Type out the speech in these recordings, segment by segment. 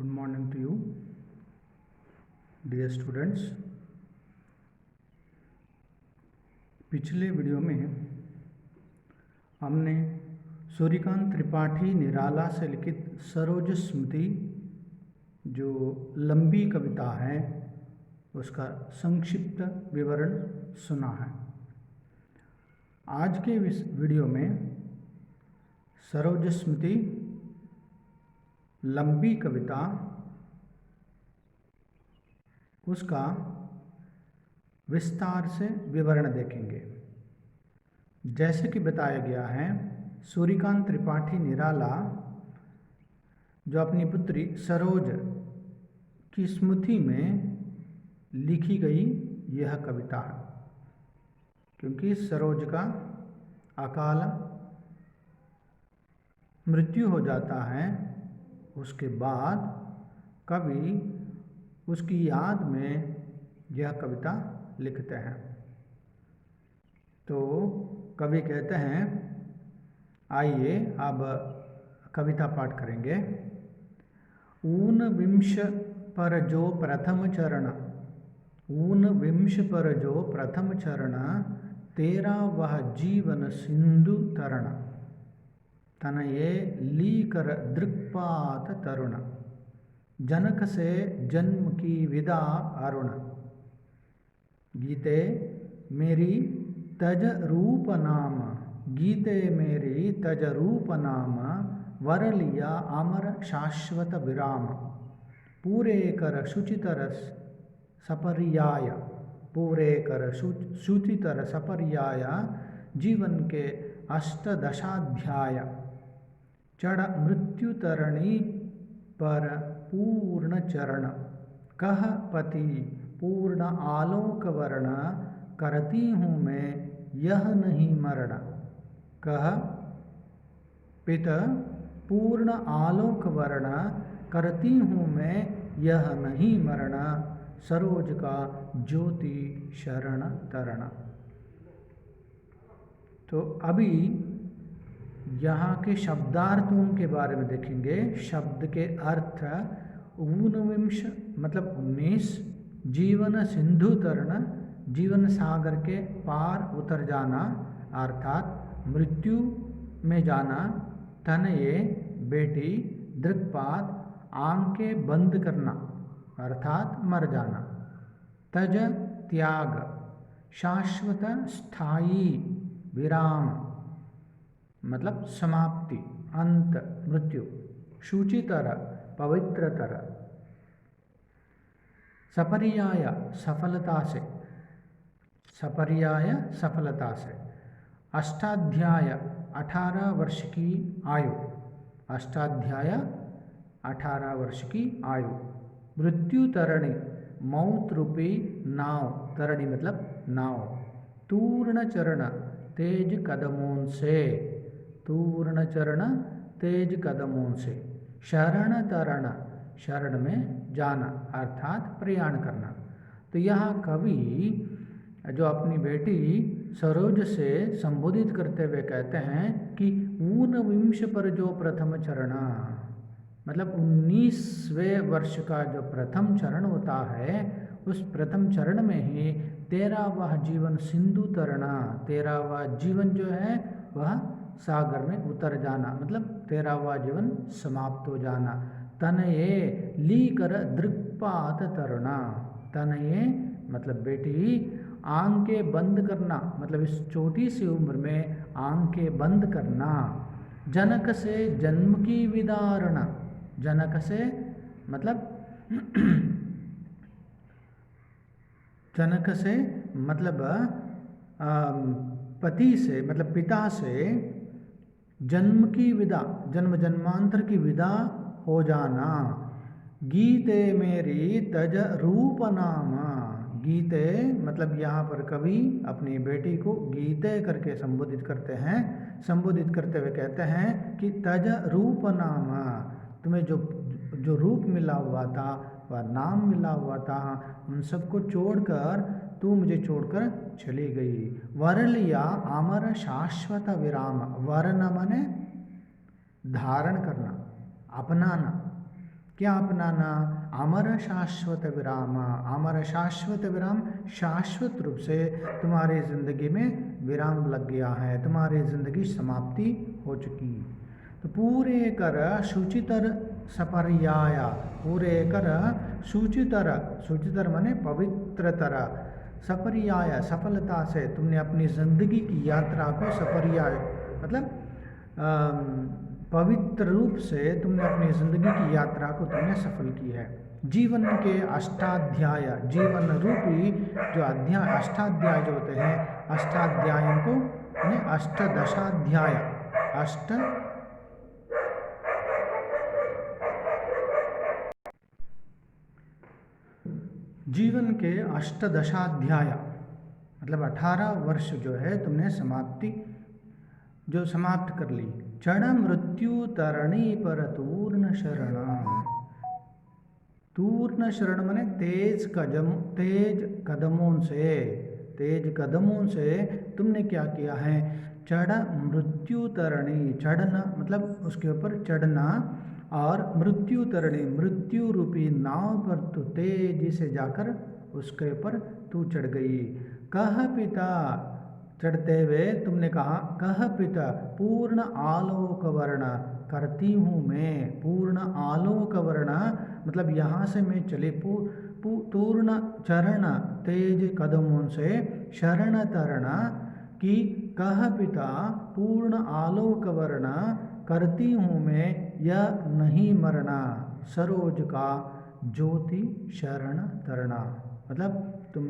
Good morning to you, dear students. पिछले video में हमने सूर्यकांत त्रिपाठी निराला से लिखित सरोज स्मृति जो लंबी कविता है उसका संक्षिप्त विवरण सुना है। आज के इस वीडियो में सरोज स्मृति लंबी कविता उसका विस्तार से विवरण देखेंगे। जैसे कि बताया गया है, सूर्यकांत त्रिपाठी निराला जो अपनी पुत्री सरोज की स्मृति में लिखी गई यह कविता है, क्योंकि सरोज का अकाल मृत्यु हो जाता है। उसके बाद कवि उसकी याद में यह कविता लिखते हैं। तो कवि कहते हैं, आइए अब कविता पाठ करेंगे। ऊनविंश पर जो प्रथम चरण, ऊनविंश पर जो प्रथम चरण, तेरा वह जीवन सिंधु तरण, तनये लीकर दृक्पात तरुण, जनक से जन्म की विदा अरुण, गीते मेरी तज रूप नाम, गीते मेरी तज रूप नाम, वर लिया अमर शाश्वत विराम, पूरे कर शुचितर सपर्याय, पूरे कर शुचितर सपर्याय, जीवन के अष्टदशाध्याय, चढ़ मृत्यु तरणी पर पूर्ण चरण, कह पति पूर्ण आलोक वर्ण, करती हूँ मैं यह नहीं मरण, कह पित पूर्ण आलोक वर्ण, करती हूँ मैं यह नहीं मरण, सरोज का ज्योति शरण तरण। तो अभी यहाँ के शब्दार्थों के बारे में देखेंगे। शब्द के अर्थ, ऊनविंश मतलब 19, जीवन सिंधु तरण जीवन सागर के पार उतर जाना अर्थात मृत्यु में जाना, तनये बेटी, दृक्पात आंखें बंद करना अर्थात मर जाना, तज त्याग, शाश्वत स्थायी, विराम मतलब समाप्ति अंत मृत्यु, शुचितर पवित्रतर, सपर्याय सफलता से, सपर्याय सफलता से, अष्टाध्याय 18 वर्ष की आयु, अष्टाध्याय 18 वर्ष की आयु, मृत्यु तरणी मौत रूपी नाव, तरणी मतलब नाव, तूर्ण चरण तेज कदमों से, तूर्ण चरण तेज कदमों से, शरण तरण शरण में जाना अर्थात प्रयाण करना। तो यहाँ कवि जो अपनी बेटी सरोज से संबोधित करते हुए कहते हैं कि ऊनविंश पर जो प्रथम चरण, मतलब 19वें वर्ष का जो प्रथम चरण होता है, उस प्रथम चरण में ही तेरा वह जीवन सिंधु तरना, तेरा वह जीवन जो है वह सागर में उतर जाना, मतलब तेरा वह जीवन समाप्त हो जाना, तनये लीकर दृक्पात तरुणा, तनये मतलब बेटी, आंखें बंद करना मतलब इस छोटी सी उम्र में आंखें बंद करना, जनक से जन्म की विदारणा, जनक से मतलब जनक से मतलब पति से मतलब पिता से जन्म की विदा, जन्म जन्मांतर की विदा हो जाना, गीते मेरी तज रूप नाम, गीते मतलब यहाँ पर कवि अपनी बेटी को गीते करके संबोधित करते हैं। संबोधित करते हुए कहते हैं कि तज रूप नाम, तुम्हें जो रूप मिला हुआ था, वह नाम मिला हुआ था, उन सबको छोड़कर तू मुझे छोड़कर चली गई। वर लिया अमर शाश्वत विराम, वरन माने धारण करना, अपनाना, क्या अपनाना? अमर शाश्वत विराम। अमर शाश्वत विराम, शाश्वत रूप से तुम्हारी ज़िंदगी में विराम लग गया है, तुम्हारी ज़िंदगी समाप्ति हो चुकी। तो पूरे कर शुचितर सपर्याय, पूरे कर शुचितर, शुचितर माने पवित्रतर, सपर्याय सफलता से तुमने अपनी ज़िंदगी की यात्रा को, सपर्याय मतलब पवित्र रूप से तुमने अपनी ज़िंदगी की यात्रा को तुमने सफल की है। जीवन के अष्टाध्याय, जीवन रूपी जो अध्याय, अष्टाध्याय जो होते हैं, अष्टाध्यायों को अष्टदशाध्याय, जीवन के अष्टदशाध्याय मतलब 18 वर्ष जो है तुमने समाप्त कर ली। क्षण मृत्यु तरणी पर तूर्ण शरण। तूर्ण शरण माने तेज कदमों से तुमने क्या किया है? चढ़ मृत्यु तरणी, चढ़ना मतलब उसके ऊपर चढ़ना, और मृत्यु तरणी मृत्यु रूपी नाव पर तू तेजी से जाकर उसके ऊपर तू चढ़ गई। कह पिता, चढ़ते हुए तुमने कहा, कह पिता पूर्ण आलोक वर्ण करती हूँ मैं। पूर्ण आलोक वर्ण मतलब यहाँ से मैं चले पूर्ण चरण तेज कदमों से शरण तरना कि कह पिता पूर्ण आलोक वर्ण करती हूँ मैं, यह नहीं मरना सरोज का ज्योति शरण तरना। मतलब तुम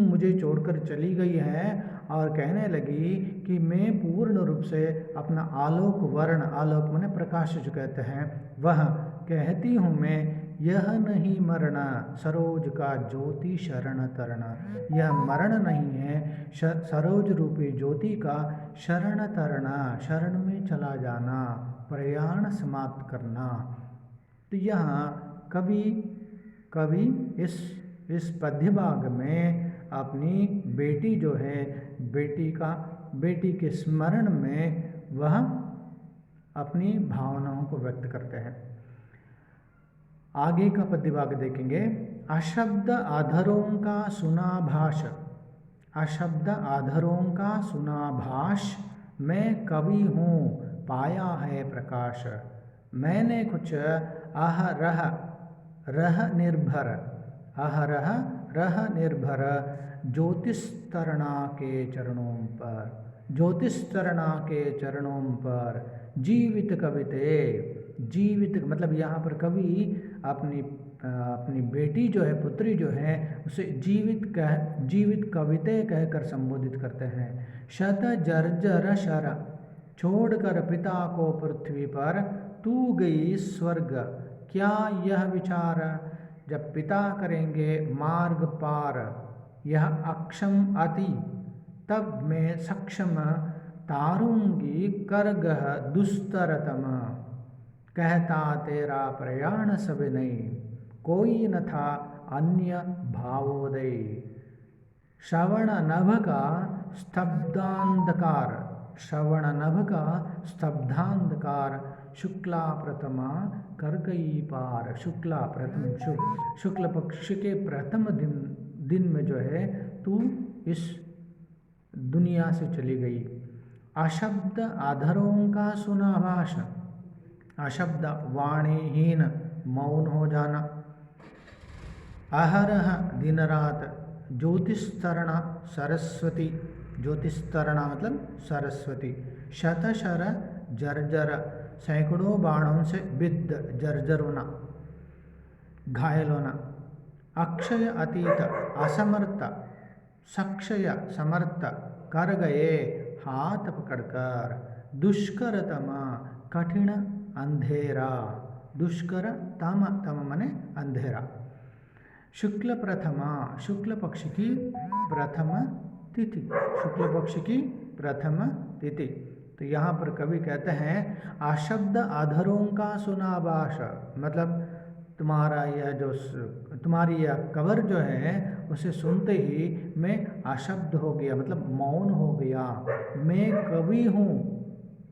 मुझे छोड़कर चली गई है और कहने लगी कि मैं पूर्ण रूप से अपना आलोक वर्ण, आलोक माने प्रकाश जो कहते हैं, वह कहती हूँ मैं, यह नहीं मरना सरोज का ज्योति शरण तरना। यह मरण नहीं है, सरोज रूपी ज्योति का शरण तरना, शरण में चला जाना, प्रयाण समाप्त करना। तो यहाँ कवि इस पद्य भाग में अपनी बेटी जो है, बेटी के स्मरण में वह अपनी भावनाओं को व्यक्त करते हैं। आगे का पद्य भाग देखेंगे। अशब्द अधरों का सुना भाष, अशब्द अधरों का सुना भाष, मैं कवि हूँ पाया है प्रकाश। मैंने कुछ अहरह रह निर्भर ज्योतिस्तरणा के चरणों पर जीवित कविते, जीवित मतलब यहाँ पर कवि अपनी बेटी जो है, पुत्री जो है, उसे जीवित कविते कहकर संबोधित करते हैं। शत जर्जर शर छोड़कर पिता को पृथ्वी पर तू गई स्वर्ग, क्या यह विचार? जब पिता करेंगे मार्ग पार, यह अक्षम अति तब मैं सक्षम, तारूंगी करगह दुस्तरतम। कहता तेरा प्रयाण सब नहीं, कोई न था अन्य भावोदय। श्रवण नभ का स्तब्धांधकार, शुक्ला प्रथमा कर गई पार। शुक्ला प्रथम शुक्ल पक्ष के प्रथम दिन में जो है तू इस दुनिया से चली गई। अशब्द अधरों का सुना भाष, अशब्द वाणीहीन मौन हो जाना। अहरह दिन रात ज्योतिस्तरणा सरस्वती, ज्योतिस्तरणा मतलब सरस्वती। शतशर जर्जर सैकड़ों बाणों से बिद्ध, जर्जर होना, घायल होना। अक्षय अतीत असमर्थ, सक्षय समर्थ कर गए हाथ पकड़कर। दुष्करतम कठिन अंधेरा, दुष्कर तम मने अंधेरा। शुक्ल प्रथमा शुक्ल पक्ष की प्रथम तिथि, शुक्ल पक्ष की प्रथम तिथि। तो यहाँ पर कवि कहते हैं अशब्द अधरों का सुना भाष, मतलब तुम्हारी यह कवर जो है उसे सुनते ही मैं अशब्द हो गया, मतलब मौन हो गया। मैं कवि हूँ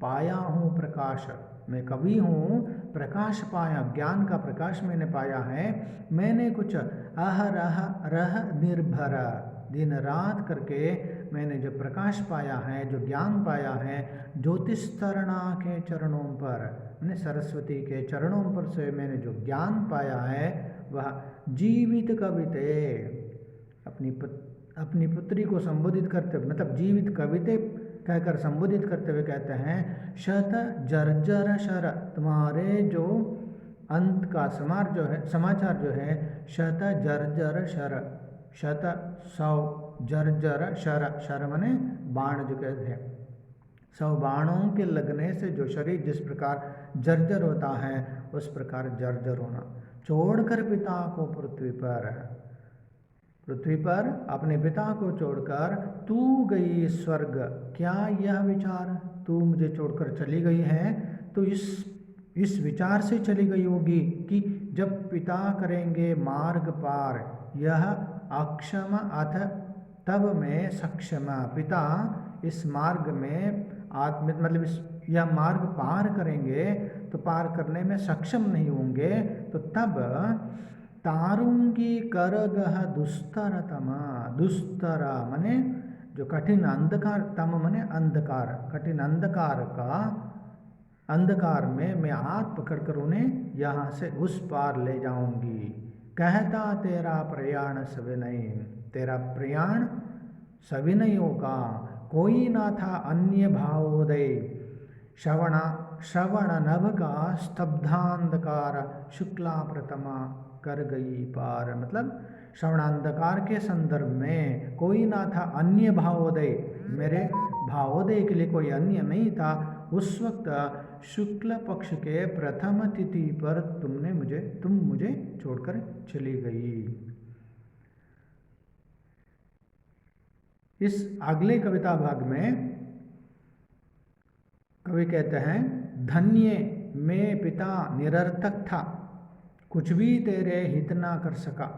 पाया हूँ प्रकाश, मैं कवि हूँ, प्रकाश पाया, ज्ञान का प्रकाश मैंने पाया है। मैंने कुछ अहरह रह निर्भर, दिन रात करके मैंने जो प्रकाश पाया है, जो ज्ञान पाया है, ज्योतिस्तरणा के चरणों पर, मैंने सरस्वती के चरणों पर से मैंने जो ज्ञान पाया है, वह जीवित कविते, अपनी पुत्री को संबोधित करते हुए, मतलब जीवित कविते कहकर संबोधित करते हुए कहते हैं, शत जर्जर शर, तुम्हारे जो अंत का समाचार जो है, शत जर्जर शर, शत 100 जर्जर शर, शर मने बाण जो कहते हैं, 100 बाणों के लगने से जो शरीर जिस प्रकार जर्जर होता है, उस प्रकार जर्जर होना। छोड़कर पिता को पृथ्वी पर अपने पिता को छोड़कर तू गई स्वर्ग, क्या यह विचार, तू मुझे छोड़कर चली गई है तो इस विचार से चली गई होगी कि जब पिता करेंगे मार्ग पार, यह अक्षम अथ तब मैं सक्षम, पिता इस मार्ग में मतलब यह मार्ग पार करेंगे तो पार करने में सक्षम नहीं होंगे, तो तब तारूंगी करगह दुस्तरतम, दुस्तर मने जो कठिन अंधकार, तम मने अंधकार, कठिन अंधकार में मैं हाथ पकड़कर उन्हें यहाँ से उस पार ले जाऊंगी। कहता तेरा प्रयाण सविनय, तेरा प्रयाण सविनय होगा, कोई ना था अन्य भावोदय, श्रवण नभ का स्तब्धांधकार, शुक्ला प्रथमा कर गई पार, मतलब श्रवणांधकार के संदर्भ में कोई ना था अन्य भावोदय, मेरे भावोदय के लिए कोई अन्य नहीं था। उस वक्त शुक्ल पक्ष के प्रथम तिथि पर तुम मुझे छोड़कर चली गई। इस अगले कविता भाग में कवि कहते हैं, धन्य मैं पिता निरर्थक था, कुछ भी तेरे हित ना कर सका,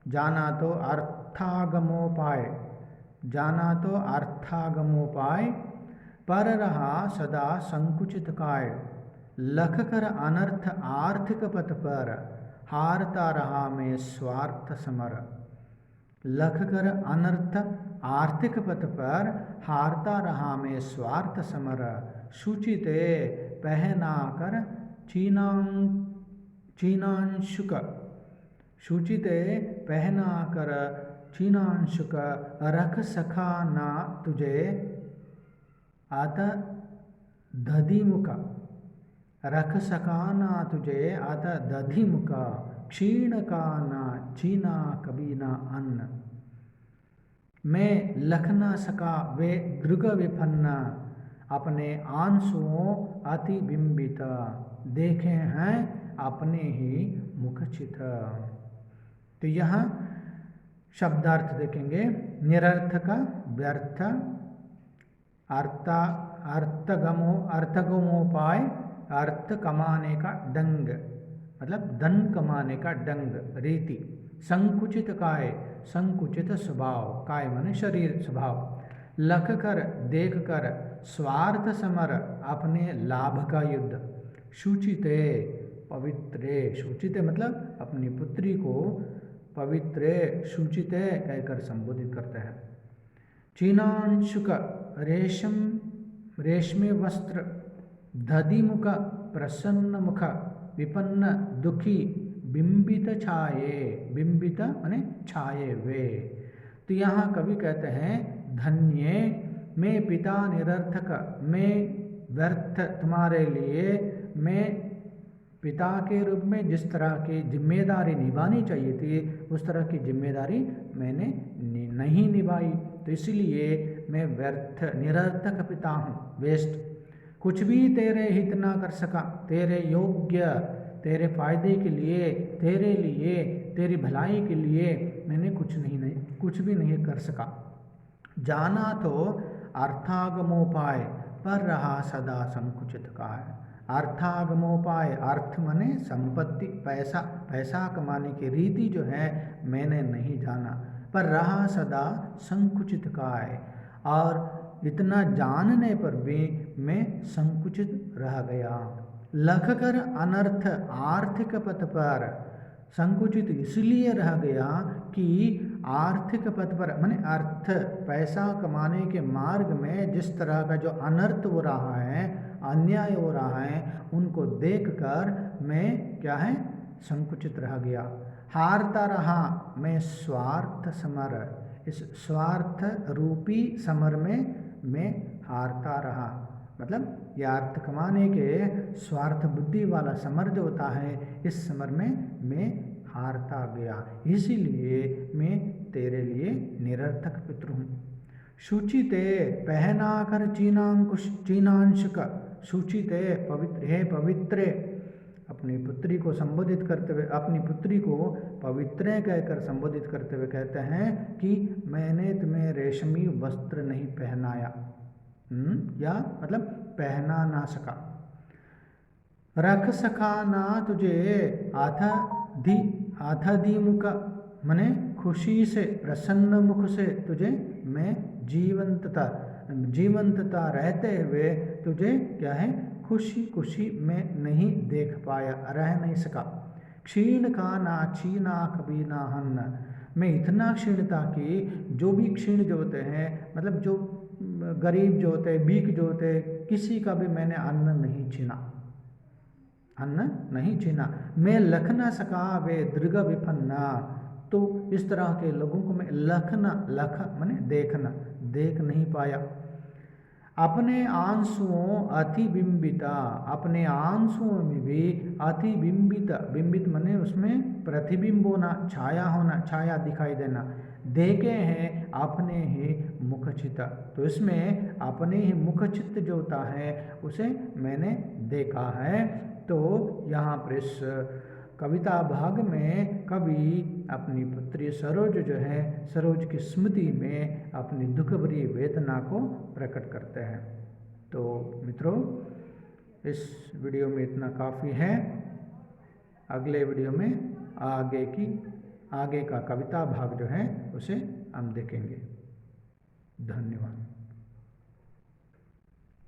जाना तो अर्थागमोपाय, पर रहा सदा संकुचित काय, लख कर अनर्थ आर्थिक पथ पर, हारता रहा मैं स्वार्थ समर, लख कर अनर्थ आर्थिक पथ पर, हारता रहा मैं स्वार्थ समर, शुचिते पहना कर चीनांशुक, शुचिते पहना कर चीनांशुक, रख सका ना तुझे अत दधिमुख, रख सका ना तुझे अत दधिमुख, क्षीण का ना चीना कभी ना अन्न, मैं लख ना सका वे दृग विपन्न, अपने आंसुओं अतिबिंबित, देखे हैं अपने ही मुखचित। तो यहाँ शब्दार्थ देखेंगे, निरर्थक व्यर्थ, अर्थगमोपाय, अर्थ कमाने का डंग, मतलब धन कमाने का डंग रीति, संकुचित काय, संकुचित स्वभाव, काय माने शरीर स्वभाव, लख कर देख कर स्वार्थ समर, अपने लाभ का युद्ध, शुचिते पवित्रे, शुचिते मतलब अपनी पुत्री को पवित्रे शुचिते कहकर संबोधित करते हैं। चीनांशुक रेशमी वस्त्र, दधिमुख प्रसन्न मुख, विपन्न दुखी, बिंबित छाये, बिंबित माने छाये वे। तो यहाँ कवि कहते हैं, धन्य मैं पिता निरर्थक, मैं व्यर्थ तुम्हारे लिए, मैं पिता के रूप में जिस तरह की जिम्मेदारी निभानी चाहिए थी उस तरह की जिम्मेदारी मैंने नहीं निभाई, तो इसलिए मैं व्यर्थ निरर्थक पिता हूँ, वेस्ट, कुछ भी तेरे हित ना कर सका, तेरे योग्य, तेरे फायदे के लिए, तेरे लिए, तेरी भलाई के लिए मैंने कुछ भी नहीं कर सका। जाना तो अर्थागमोपाय, पर रहा सदा संकुचित काय, अर्थागमोपाय, अर्थ मने संपत्ति, पैसा कमाने की रीति जो है मैंने नहीं जाना, पर रहा सदा संकुचित काय, और इतना जानने पर भी मैं संकुचित रह गया। लखकर अनर्थ आर्थिक पथ पर संकुचित इसलिए रह गया कि आर्थिक पथ पर माने अर्थ पैसा कमाने के मार्ग में जिस तरह का जो अनर्थ हो रहा है, अन्याय हो रहा है, उनको देखकर मैं क्या है संकुचित रह गया। हारता रहा मैं स्वार्थ समर, इस स्वार्थ रूपी समर में मैं हारता रहा। मतलब यह अर्थ कमाने के स्वार्थ बुद्धि वाला समर जो होता है, इस समर में मैं हारता गया, इसीलिए मैं तेरे लिए निरर्थक पितृ हूँ। शुचिते पहना कर चीनांश का, शुचिते पवित्र, हे पवित्रे, अपनी पुत्री को संबोधित करते हुए, अपनी पुत्री को पवित्र कहकर संबोधित करते हुए कहते हैं कि मैंने तुम्हें रेशमी वस्त्र नहीं पहनाया, या मतलब पहना ना सका। रख सका ना तुझे आधाधिमुख, मने खुशी से प्रसन्न मुख से तुझे मैं जीवंतता रहते हुए तुझे क्या है खुशी खुशी में नहीं देख पाया, रह नहीं सका। क्षीण का ना छीना कभी ना हन्न, मैं इतना क्षीण था कि जो भी क्षीण जो होते हैं, मतलब जो गरीब जो होते हैं, भीख जो होते हैं, किसी का भी मैंने अन्न नहीं छीना, अन्न नहीं छीना। मैं लख न सका वे दृग विपन्ना, तो इस तरह के लोगों को मैं लख माने देखना, देख नहीं पाया। अपने आंसुओं अतिबिंबिता, अपने आंसुओं में भी अतिबिंबित, बिंबित माने उसमें प्रतिबिंब होना, छाया होना, छाया दिखाई देना, देखे हैं अपने ही मुखचित, तो इसमें अपने ही मुखचित जो होता है उसे मैंने देखा है। तो यहाँ पर इस कविता भाग में कवि अपनी पुत्री सरोज जो है, सरोज की स्मृति में अपनी दुख भरी वेदना को प्रकट करते हैं। तो मित्रों, इस वीडियो में इतना काफ़ी है। अगले वीडियो में आगे का कविता भाग जो है उसे हम देखेंगे। धन्यवाद।